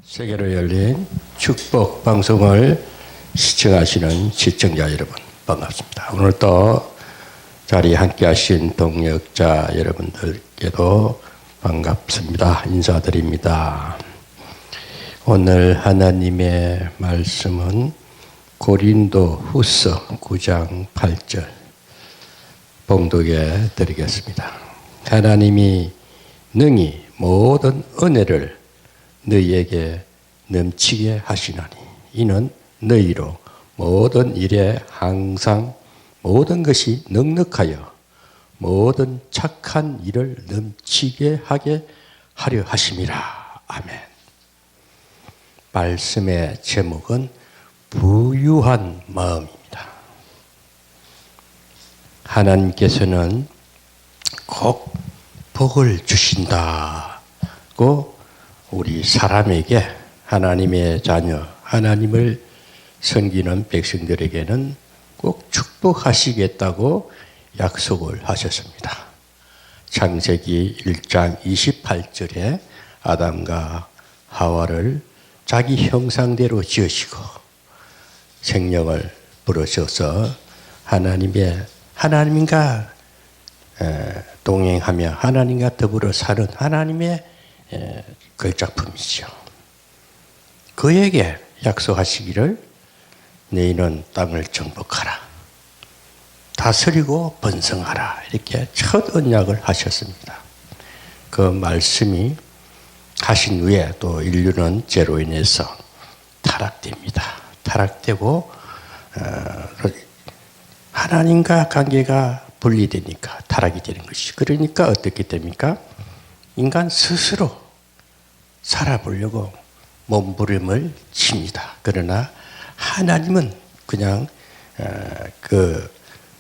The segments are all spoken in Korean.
세계로 열린 축복 방송을 시청하시는 시청자 여러분 반갑습니다. 오늘 또 자리에 함께 하신 동역자 여러분들께도 반갑습니다. 인사드립니다. 오늘 하나님의 말씀은 고린도 후서 9장 8절 봉독해 드리겠습니다. 하나님이 능히 모든 은혜를 너희에게 넘치게 하시나니 이는 너희로 모든 일에 항상 모든 것이 넉넉하여 모든 착한 일을 넘치게 하게 하려 하심이라. 아멘. 말씀의 제목은 부유한 마음입니다. 하나님께서는 꼭 복을 주신다고 우리 사람에게 하나님의 자녀, 하나님을 섬기는 백성들에게는 꼭 축복하시겠다고 약속을 하셨습니다. 창세기 1장 28절에 아담과 하와를 자기 형상대로 지으시고 생명을 불어셔서 하나님과 동행하며 하나님과 더불어 사는 하나님의 걸작품이죠. 그에게 약속하시기를 너희는 땅을 정복하라. 다스리고 번성하라. 이렇게 첫 언약을 하셨습니다. 그 말씀이 하신 후에 또 인류는 죄로 인해서 타락됩니다. 타락되고 하나님과 관계가 분리되니까 타락이 되는 것이. 그러니까 어떻게 됩니까? 인간 스스로 살아보려고 몸부림을 칩니다. 그러나 하나님은 그냥 그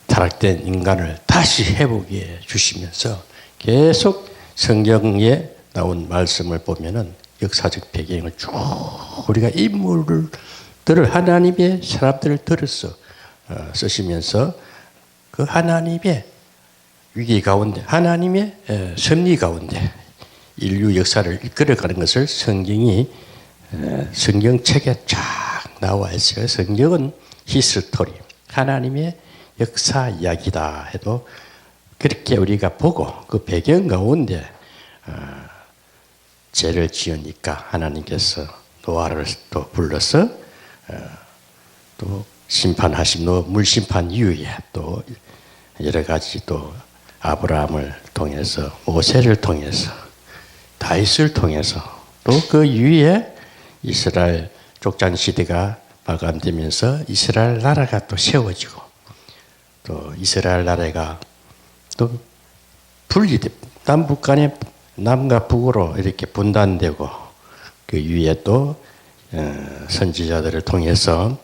타락된 인간을 다시 회복해 주시면서 계속 성경에 나온 말씀을 보면은 역사적 배경을 쭉 우리가 인물들을 하나님의 사람들을 들어서 쓰시면서 그 하나님의 위기 가운데 하나님의 섭리 가운데 인류 역사를 이끌어가는 것을 성경책에 쫙 나와 있어요. 성경은 히스토리, 하나님의 역사 이야기다 해도 그렇게 우리가 보고 그 배경 가운데 죄를 지으니까 하나님께서 노아를 또 불러서 또 심판하신 물심판 이후에 또 여러 가지 또 아브라함을 통해서 모세를 통해서 다윗을 통해서 또 그 이후에 이스라엘 족장 시대가 마감되면서 이스라엘 나라가 또 세워지고 또 이스라엘 나라가 또 분리돼 남북 간에 남과 북으로 이렇게 분단되고 그 위에 또 선지자들을 통해서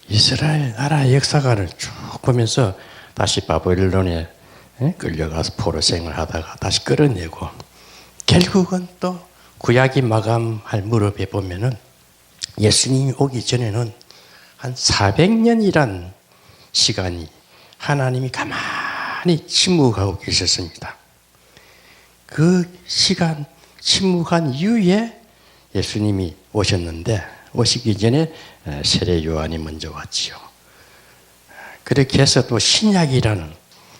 이스라엘 나라의 역사관을 쭉 보면서 다시 바벨론에 끌려가서 포로 생활하다가 다시 끌어내고 결국은 또 구약이 마감할 무렵에 보면은 예수님이 오기 전에는 한 400년이란 시간이 하나님이 가만히 침묵하고 계셨습니다. 그 시간 침묵한 이후에 예수님이 오셨는데 오시기 전에 세례 요한이 먼저 왔지요. 그렇게 해서 또 신약이라는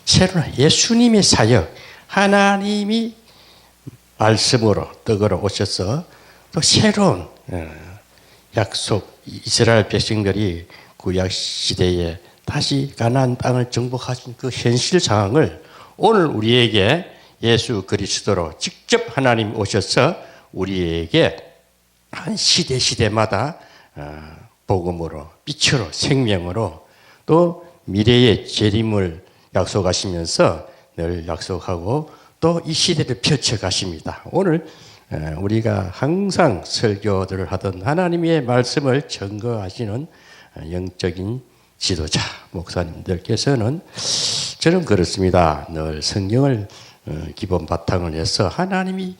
새로운 예수님의 사역, 하나님이 말씀으로 떡으로 오셔서 또 새로운 약속, 이스라엘 백성들이 구약 시대에 다시 가나안 땅을 정복하신 그 현실 상황을 오늘 우리에게 예수 그리스도로 직접 하나님 오셔서 우리에게 한 시대마다 복음으로, 빛으로, 생명으로 또 미래의 재림을 약속하시면서 늘 약속하고 또 이 시대를 펼쳐가십니다. 오늘 우리가 항상 설교들을 하던 하나님의 말씀을 증거하시는 영적인 지도자, 목사님들께서는 저는 그렇습니다. 늘 성경을 기본 바탕을 해서 하나님이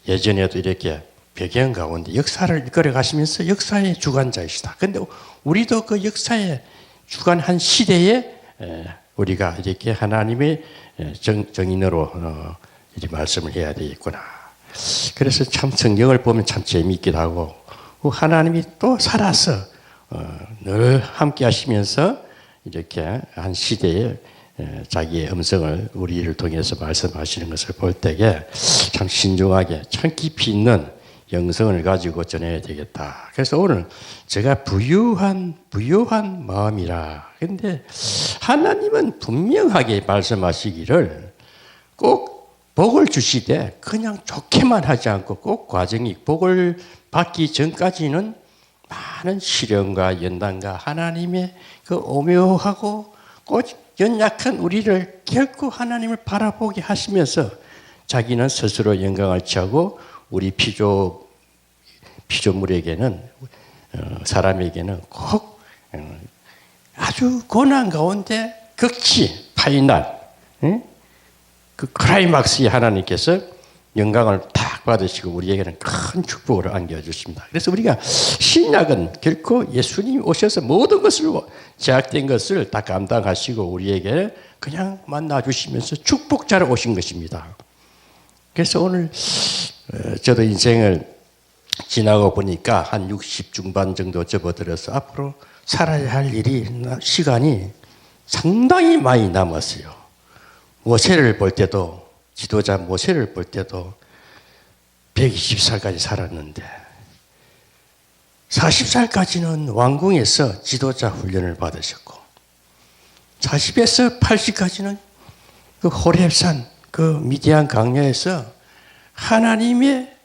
예전에도 이렇게 배경 가운데 역사를 이끌어 가시면서 역사의 주관자이시다. 그런데 우리도 그 역사의 주관한 시대에 우리가 이렇게 하나님의 정인으로 이 말씀을 해야 되겠구나. 그래서 참 성경을 보면 참 재미있기도 하고 하나님이 또 살아서 늘 함께 하시면서 이렇게 한 시대에 자기의 음성을 우리를 통해서 말씀하시는 것을 볼 때에 참 신중하게 참 깊이 있는 영성을 가지고 전해야 되겠다. 그래서 오늘 제가 부유한 마음이라. 근데 하나님은 분명하게 말씀하시기를 꼭 복을 주시되 그냥 좋게만 하지 않고 꼭 과정이 복을 받기 전까지는 많은 시련과 연단과 하나님의 그 오묘하고 연약한 우리를 결코 하나님을 바라보게 하시면서 자기는 스스로 영광을 취하고 우리 피조물에게는 사람에게는 꼭 아주 고난 가운데 극치 파이널 그 클라이막스에 하나님께서 영광을 딱 받으시고 우리에게는 큰 축복을 안겨주십니다. 그래서 우리가 신약은 결코 예수님이 오셔서 모든 것을 제약된 것을 다 감당하시고 우리에게 그냥 만나주시면서 축복자로 오신 것입니다. 그래서 오늘 저도 인생을 지나고 보니까 한 60 중반 정도 접어들어서 앞으로 살아야 할 시간이 상당히 많이 남았어요. 모세를 볼 때도 지도자 모세를 볼 때도 120살까지 살았는데 40살까지는 왕궁에서 지도자 훈련을 받으셨고 40에서 80까지는 그 호렙산 그 미디안 강야에서 하나님의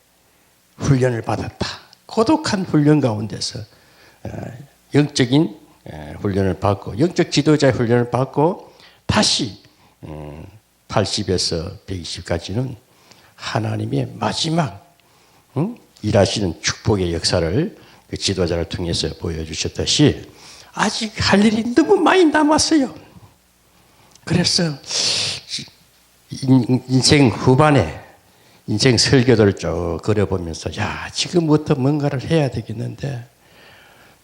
훈련을 받았다. 고독한 훈련 가운데서 영적인 훈련을 받고 영적 지도자의 훈련을 받고 다시 80에서 120까지는 하나님의 마지막 일하시는 축복의 역사를 그 지도자를 통해서 보여주셨듯이 아직 할 일이 너무 많이 남았어요. 그래서 인생 후반에 인생 설교들을 쭉 그려보면서 지금부터 뭔가를 해야 되겠는데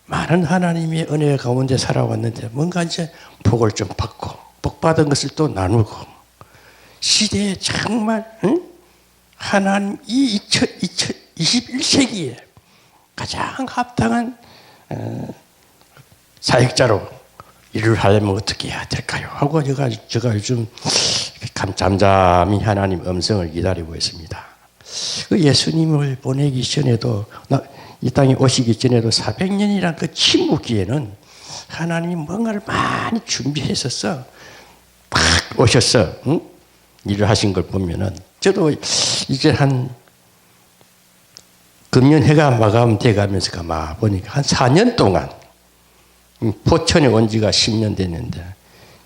많은 하나님의 은혜 가운데 살아왔는데 뭔가 이제 복을 좀 받고 복 받은 것을 또 나누고 시대에 정말 하나님 이 21세기에 가장 합당한 사역자로 일을 하려면 어떻게 해야 될까요? 하고 제가 요즘 잠잠히 하나님 음성을 기다리고 있습니다. 그 예수님을 보내기 전에도 이 땅에 오시기 전에도 400년이란 그 침묵기에는 하나님이 뭔가를 많이 준비했었어. 딱 오셔서 일을 하신 걸 보면은 저도 이제 한 금년해가 마감돼 가면서 가만 보니까 한 4년 동안 포천에 온 지가 10년 됐는데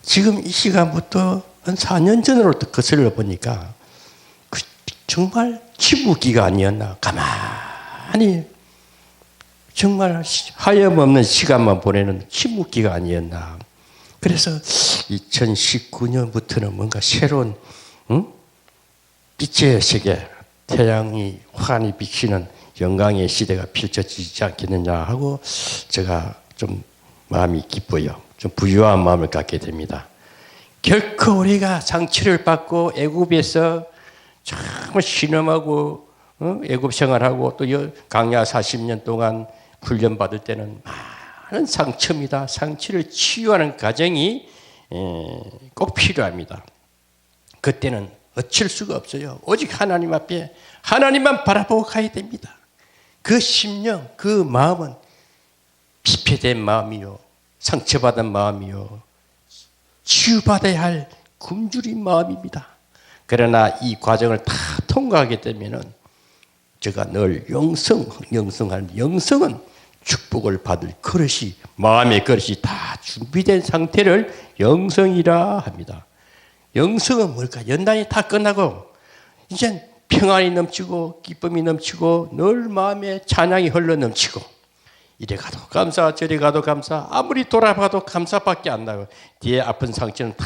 지금 이 시간부터 한 4년 전으로 또 거슬러 보니까 정말 침묵기가 아니었나. 가만히 정말 하염없는 시간만 보내는 침묵기가 아니었나. 그래서 2019년부터는 뭔가 새로운 빛의 세계, 태양이 환히 비치는 영광의 시대가 펼쳐지지 않겠느냐 하고 제가 좀 마음이 기뻐요. 좀 부유한 마음을 갖게 됩니다. 결코 우리가 상처를 받고 애굽에서 정말 신음하고 애굽 생활하고 또 강야 40년 동안 훈련 받을 때는 많은 상처입니다. 상처를 치유하는 과정이 꼭 필요합니다. 그때는 어쩔 수가 없어요. 오직 하나님 앞에 하나님만 바라보고 가야 됩니다. 그 심령, 그 마음은 피폐된 마음이요, 상처받은 마음이요, 치유받아야 할 굶주린 마음입니다. 그러나 이 과정을 다 통과하게 되면은 제가 늘 영성은 축복을 받을 그릇이, 마음의 그릇이 다 준비된 상태를 영성이라 합니다. 영성은 뭘까? 연단이 다 끝나고 이제 평안이 넘치고 기쁨이 넘치고 늘 마음에 찬양이 흘러 넘치고 이래 가도 감사 저래 가도 감사 아무리 돌아봐도 감사밖에 안 나요. 뒤에 아픈 상처는 다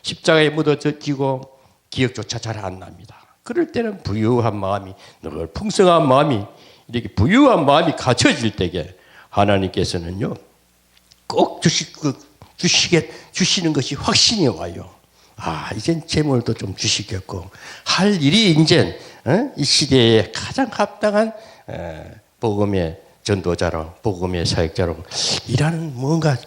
십자가에 묻어지고 기억조차 잘 안 납니다. 그럴 때는 부유한 마음이 늘 풍성한 마음이 이렇게 부유한 마음이 갖춰질 때에 하나님께서는요 꼭 주시는 것이 확신이 와요. 이젠 재물도 좀 주시겠고 할 일이 이제 이 시대에 가장 합당한 복음의 전도자로 복음의 사역자로 일하는 뭔가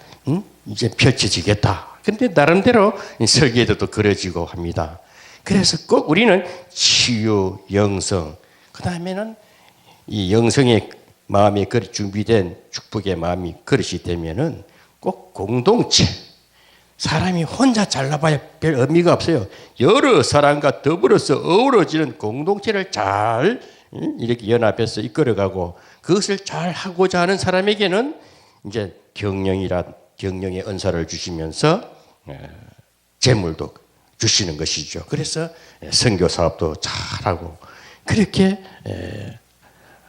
이제 펼쳐지겠다. 근데 나름대로 설계도도 그려지고 합니다. 그래서 꼭 우리는 치유, 영성, 그 다음에는 이 영성의 마음이 준비된 축복의 마음이 그릇이 되면은 꼭 공동체, 사람이 혼자 잘나봐야 별 의미가 없어요. 여러 사람과 더불어서 어우러지는 공동체를 잘 이렇게 연합해서 이끌어가고 그것을 잘 하고자 하는 사람에게는 이제 경영의 은사를 주시면서 재물도 주시는 것이죠. 그래서 선교 사업도 잘하고 그렇게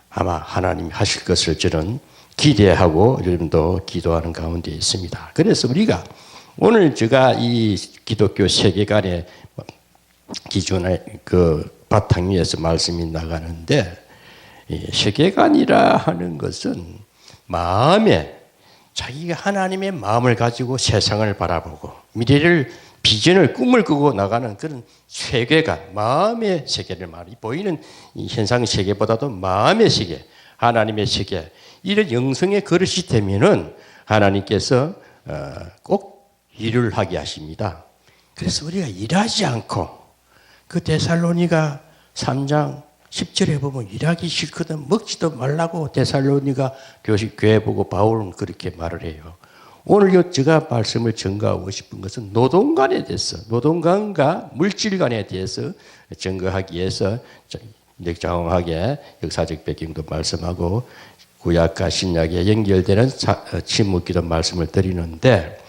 아마 하나님이 하실 것을 저는 기대하고 요즘도 기도하는 가운데 있습니다. 그래서 우리가 오늘 제가 이 기독교 세계관의 기존의 그 바탕 위에서 말씀이 나가는데 이 세계관이라 하는 것은 마음에 자기가 하나님의 마음을 가지고 세상을 바라보고 미래를 비전을 꿈을 꾸고 나가는 그런 세계관, 마음의 세계를 말이 보이는 이 현상 세계보다도 마음의 세계, 하나님의 세계 이런 영성의 그릇이 되면은 하나님께서 꼭 일을 하게 하십니다. 그래서 우리가 일하지 않고 그 데살로니가 3장 10절에 보면 일하기 싫거든 먹지도 말라고 데살로니가 교회 보고 바울은 그렇게 말을 해요. 오늘 제가 말씀을 전가하고 싶은 것은 노동관에 대해서 노동관과 물질관에 대해서 전가하기 위해서 장황하게 역사적 배경도 말씀하고 구약과 신약에 연결되는 침묵기도 말씀을 드리는데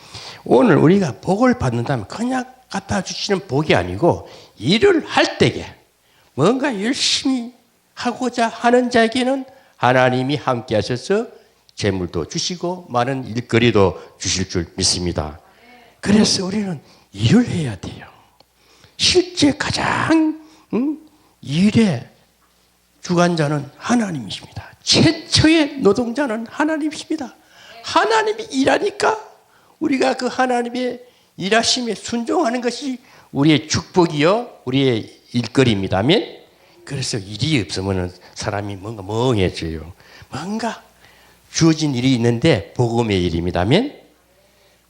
오늘 우리가 복을 받는다면 그냥 갖다 주시는 복이 아니고 일을 할 때에 뭔가 열심히 하고자 하는 자에게는 하나님이 함께 하셔서 재물도 주시고 많은 일거리도 주실 줄 믿습니다. 그래서 우리는 일을 해야 돼요. 실제 가장 일의 주관자는 하나님이십니다. 최초의 노동자는 하나님이십니다. 하나님이 일하니까 우리가 그 하나님의 일하심에 순종하는 것이 우리의 축복이요 우리의 일거리입니다. 아멘? 그래서 일이 없으면 사람이 뭔가 멍해져요. 뭔가 주어진 일이 있는데 복음의 일입니다. 아멘?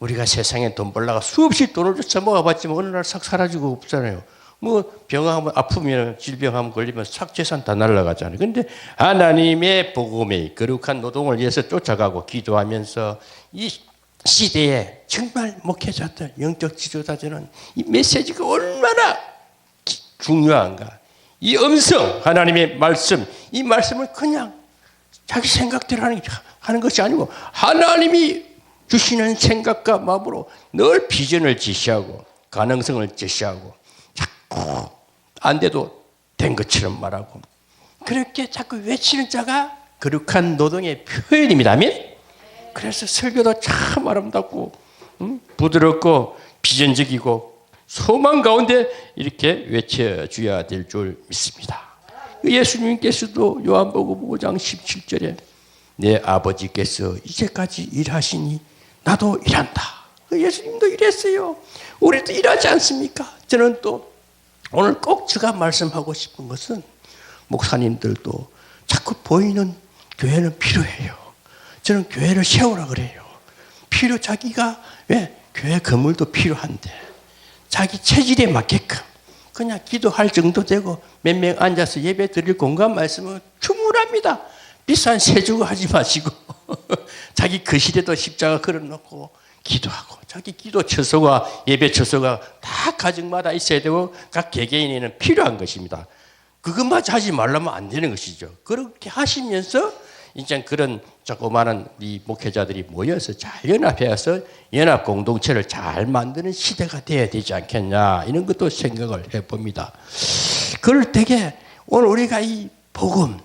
우리가 세상에 돈 벌다가 수없이 돈을 써먹어봤지만 어느 날 싹 사라지고 없잖아요. 뭐 병하면 아프면 질병하면 걸리면 싹 재산 다 날아가잖아요. 그런데 하나님의 복음의 거룩한 노동을 위해서 쫓아가고 기도하면서 이 시대에 정말 목회자들, 영적 지도자들은 이 메시지가 얼마나 중요한가. 이 음성, 하나님의 말씀, 이 말씀을 그냥 자기 생각대로 하는 것이 아니고 하나님이 주시는 생각과 마음으로 늘 비전을 제시하고 가능성을 제시하고 자꾸 안 돼도 된 것처럼 말하고 그렇게 자꾸 외치는 자가 거룩한 노동의 표현입니다. 아멘? 그래서 설교도 참 아름답고 부드럽고 비전적이고 소망 가운데 이렇게 외쳐줘야 될 줄 믿습니다. 예수님께서도 요한복음 5장 17절에 내 아버지께서 이제까지 일하시니 나도 일한다. 예수님도 일했어요. 우리도 일하지 않습니까? 저는 또 오늘 꼭 제가 말씀하고 싶은 것은 목사님들도 자꾸 보이는 교회는 필요해요. 저는 교회를 세우라 그래요. 자기가 왜 교회 건물도 필요한데 자기 체질에 맞게끔 그냥 기도할 정도 되고 몇 명 앉아서 예배 드릴 공간 말씀은 충분합니다. 비싼 세 주고 하지 마시고 자기 거실에도 십자가 걸어놓고 기도하고 자기 기도 처소가 예배 처소가 다 가정마다 있어야 되고 각 개개인에는 필요한 것입니다. 그것마저 하지 말라면 안 되는 것이죠. 그렇게 하시면서 이제 그런 조그마한 이 목회자들이 모여서 잘 연합해서 연합 공동체를 잘 만드는 시대가 돼야 되지 않겠냐 이런 것도 생각을 해봅니다. 그럴 때에 오늘 우리가 이 복음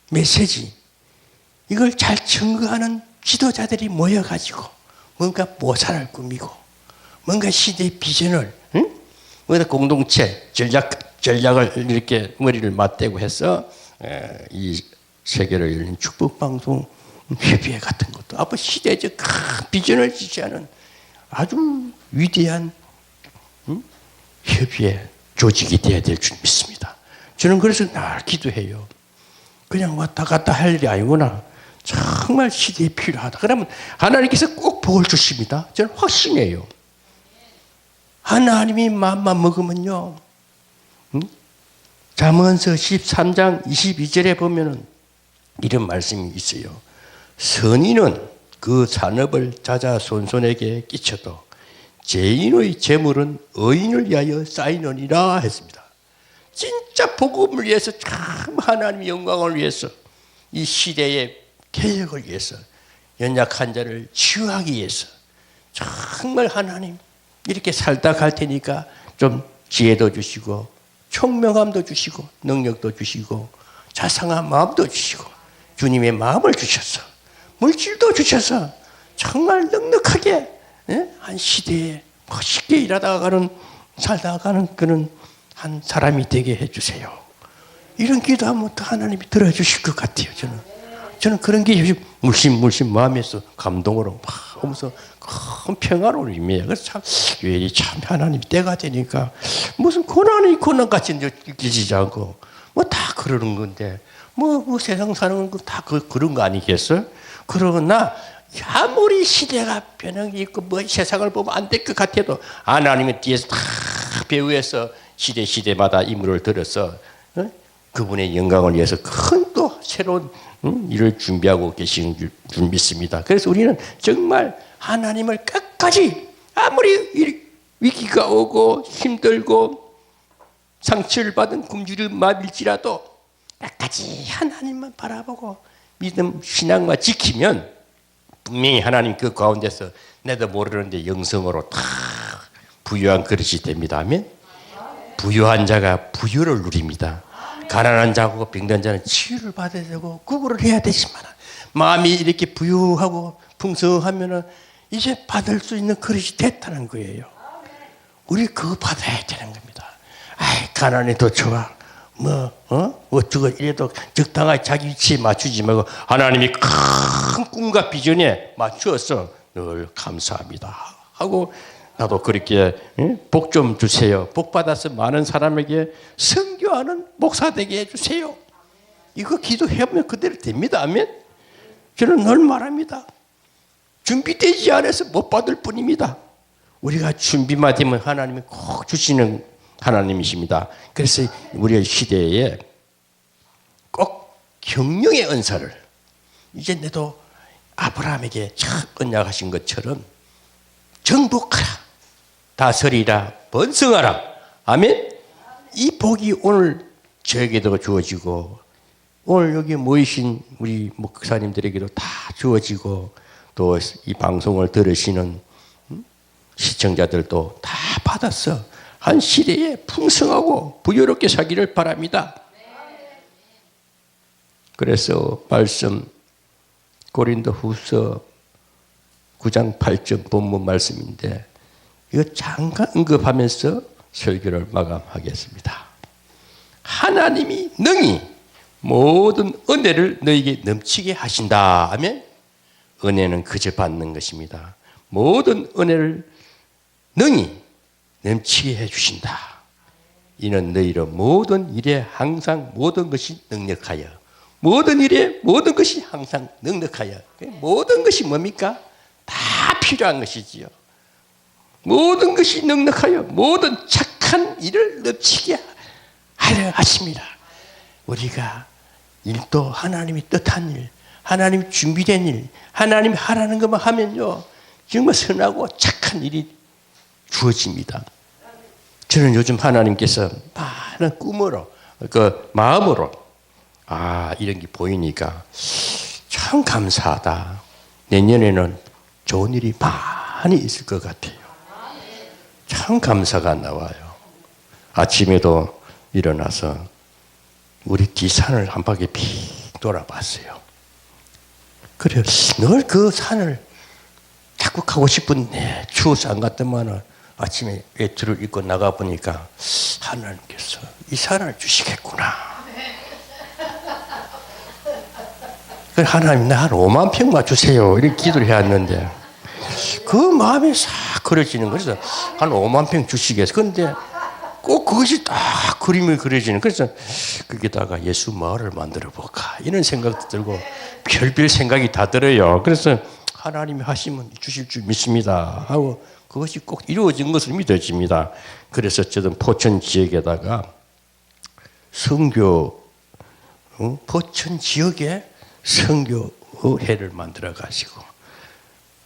메시지 이걸 잘 증거하는 지도자들이 모여가지고 뭔가 모사를 꾸미고 뭔가 시대의 비전을 뭔가 공동체 전략을 이렇게 머리를 맞대고 해서 이 세계를 열린 축복방송 협의회 같은 것도 앞으로 시대적 큰 비전을 지지하는 아주 위대한 협의의 조직이 되어야 될 줄 믿습니다. 저는 그래서 늘 기도해요. 그냥 왔다 갔다 할 일이 아니구나. 정말 시대에 필요하다. 그러면 하나님께서 꼭 복을 주십니다. 저는 확신해요. 하나님이 마음만 먹으면요. 잠언서 13장 22절에 보면은 이런 말씀이 있어요. 선인은 그 산업을 자자손손에게 끼쳐도 죄인의 재물은 의인을 위하여 쌓이느니라 했습니다. 진짜 복음을 위해서, 참 하나님의 영광을 위해서, 이 시대의 개혁을 위해서, 연약한 자를 치유하기 위해서 정말 하나님 이렇게 살다 갈 테니까 좀 지혜도 주시고 총명함도 주시고 능력도 주시고 자상한 마음도 주시고 주님의 마음을 주셔서 물질도 주셔서 정말 넉넉하게 한 시대에 멋있게 살다가 가는 그런 한 사람이 되게 해주세요. 이런 기도하면 또 하나님이 들어주실 것 같아요. 저는 그런 게 물씬 마음에서 감동으로 막 오면서 큰 평화로 임해요. 그래서 참 왜 참 하나님 때가 되니까 무슨 고난같이 느껴지지 않고 뭐 다 그러는 건데 뭐 세상 사는 건 다 그런 거 아니겠어요? 그러나 아무리 시대가 변형이 있고 뭐 세상을 보면 안 될 것 같아도 하나님의 뒤에서 다 배후에서 시대마다 임무를 들어서 그분의 영광을 위해서 큰 또 새로운 일을 준비하고 계시는 줄 믿습니다. 그래서 우리는 정말 하나님을 끝까지 아무리 위기가 오고 힘들고 상처를 받은 굶주린 마음일지라도 끝까지 하나님만 바라보고 믿음 신앙만 지키면 분명히 하나님 그 가운데서 내도 모르는데 영성으로 다 부유한 그릇이 됩니다. 아멘. 부유한 자가 부유를 누립니다. 가난한 자고 병든 자는 치유를 받아야 되고 구걸을 해야 되지만 마음이 이렇게 부유하고 풍성하면은 이제 받을 수 있는 그릇이 됐다는 거예요. 우리 그거 받아야 되는 겁니다. 가난해도 좋아. 어쩌고 이래도 적당하게 자기 위치에 맞추지 말고 하나님이 큰 꿈과 비전에 맞추어서 늘 감사합니다 하고 나도 그렇게 복 좀 주세요. 복 받아서 많은 사람에게 선교하는 목사 되게 해주세요. 이거 기도해보면 그대로 됩니다. 아멘. 저는 늘 말합니다. 준비되지 않아서 못 받을 뿐입니다. 우리가 준비만 되면 하나님이 꼭 주시는 하나님이십니다. 그래서 우리 시대에 꼭 경영의 은사를 이제 내도 아브라함에게 참 언약하신 것처럼 정복하라, 다스리라, 번성하라. 아멘. 이 복이 오늘 저에게도 주어지고 오늘 여기 모이신 우리 목사님들에게도 다 주어지고 또 이 방송을 들으시는 시청자들도 다 받았어. 한 시대에 풍성하고 부유롭게 살기를 바랍니다. 그래서 말씀 고린도후서 9장 8절 본문 말씀인데 이거 잠깐 언급하면서 설교를 마감하겠습니다. 하나님이 능히 모든 은혜를 너에게 넘치게 하신다 하면 은혜는 그저 받는 것입니다. 모든 은혜를 능히 넘치게 해주신다. 이는 너희로 모든 일에 항상 모든 것이 능력하여 모든 일에 모든 것이 항상 능력하여 모든 것이 뭡니까? 다 필요한 것이지요. 모든 것이 능력하여 모든 착한 일을 넘치게 하려 하십니다. 우리가 일도 하나님이 뜻한 일, 하나님이 준비된 일, 하나님이 하라는 것만 하면요 정말 선하고 착한 일이 주어집니다. 저는 요즘 하나님께서 많은 꿈으로 그 마음으로 이런 게 보이니까 참 감사하다. 내년에는 좋은 일이 많이 있을 것 같아요. 참 감사가 나와요. 아침에도 일어나서 우리 뒷산을 한 바퀴 픽 돌아봤어요. 그래요. 늘 그 산을 자꾸 가고 싶은데 추워서 안 갔더만은 아침에 외투를 입고 나가 보니까 하나님께서 이 산을 주시겠구나. 하나님 나 한 5만 평만 주세요. 이렇게 기도를 해왔는데 그 마음이 싹 그려지는 거죠. 한 5만 평 주시겠어. 그런데 꼭 그것이 딱 그림이 그려지는. 그래서 거기다가 예수 마을을 만들어 볼까 이런 생각도 들고 별별 생각이 다 들어요. 그래서 하나님이 하시면 주실 줄 믿습니다 하고 그것이 꼭 이루어진 것을 믿어집니다. 그래서 저는 포천 지역에다가 선교, 포천 지역에 선교회를 만들어 가지고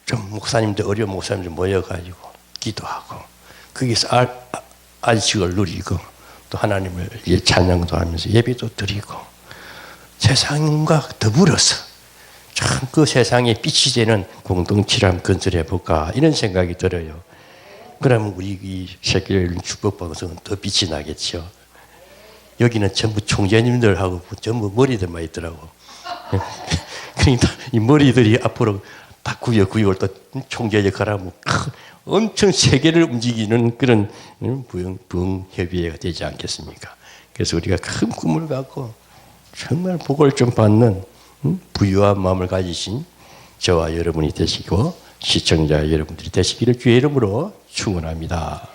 좀 목사님들 어려운 목사님들 모여가지고 기도하고 거기서 안식을 누리고 또 하나님을 찬양도 하면서 예배도 드리고 세상과 더불어서 참 그 세상에 빛이 되는 공동체를 한번 건설해 볼까 이런 생각이 들어요. 그러면 우리 이 세계를 축복방송은 더 빛이 나겠죠. 여기는 전부 총재님들하고 전부 머리들만 있더라고. 그러니까 이 머리들이 앞으로 다 구역구역을 또 총재 역할을 하면 엄청 세계를 움직이는 그런 부흥협의회가 되지 않겠습니까? 그래서 우리가 큰 꿈을 갖고 정말 복을 좀 받는 부유한 마음을 가지신 저와 여러분이 되시고 시청자 여러분들이 되시기를 주의 이름으로 축원합니다.